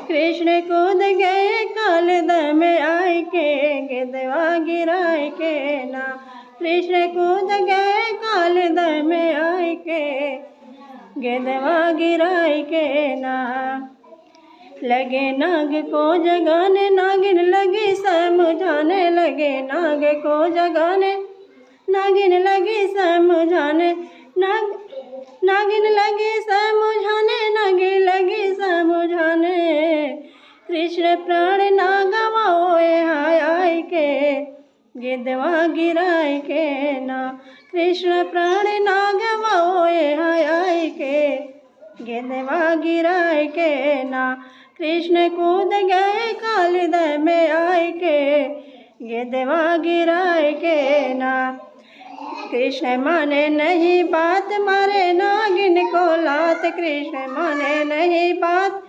कृष्ण कूद गए कालद में आई के, गिद्धवा गिराए के ना। कृष्ण कूद गए कालद में आई के, गिद्धवा गिराए के ना। लगे नाग को जगाने, नागिन लगी समझाने, लगे नाग को जगाने, नागिन लगी समझाने, नागिन लगी समझाने, नागिन लगी समझाने। कृष्ण प्राण ना गवाओए हाय आय के, गिद्धवा गिराए के ना। कृष्ण प्राण ना गवाओए हाय आय के, गिद्धवा गिराए के ना। कृष्ण कूद गए कालद में आए के, गिद्धवा गिराए के ना। कृष्ण माने नहीं बात, मारे नागिन को लात। कृष्ण माने नहीं बात,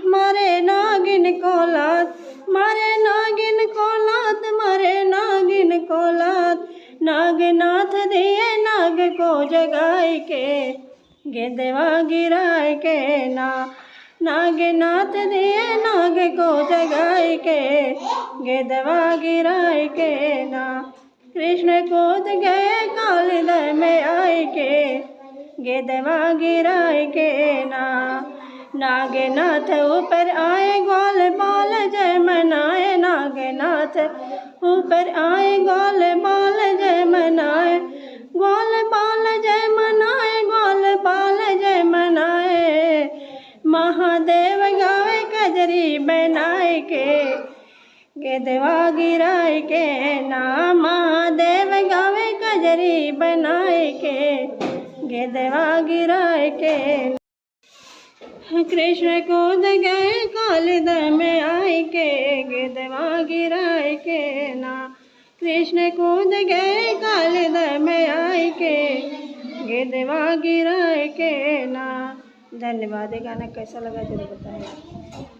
मारे नागिन को लात, मारे नागिन को लात, मारे नागिन को लात। नागनाथ दिए नाग को जगाए के, गिद्धवा गिराए के ना। नागनाथ दिए नाग को जगाए के, गिद्धवा गिराए के ना। कृष्ण कूद गए कालद में आए के, गिद्धवा गिराए के ना। नागनाथ ऊपर आए ग्वाल बाल जय मनाए, नागनाथ ऊपर आए ग्वाल बाल जय मनाए, ग्वाल बाल जय मनाए, ग्वाल बाल जय मनाए। महादेव गावे कजरी बनाए के, गिद्धवा गिराए के ना। महादेव गावे कजरी बनाए के, गिद्धवा गिराए के। कृष्ण कूद गए कालद में आए के, गिद्धवा गिराए के ना। कृष्ण कूद गए कालद में आए के, गिद्धवा गिराए के ना। धन्यवाद। ये गाना कैसा लगा जरूर बताएं।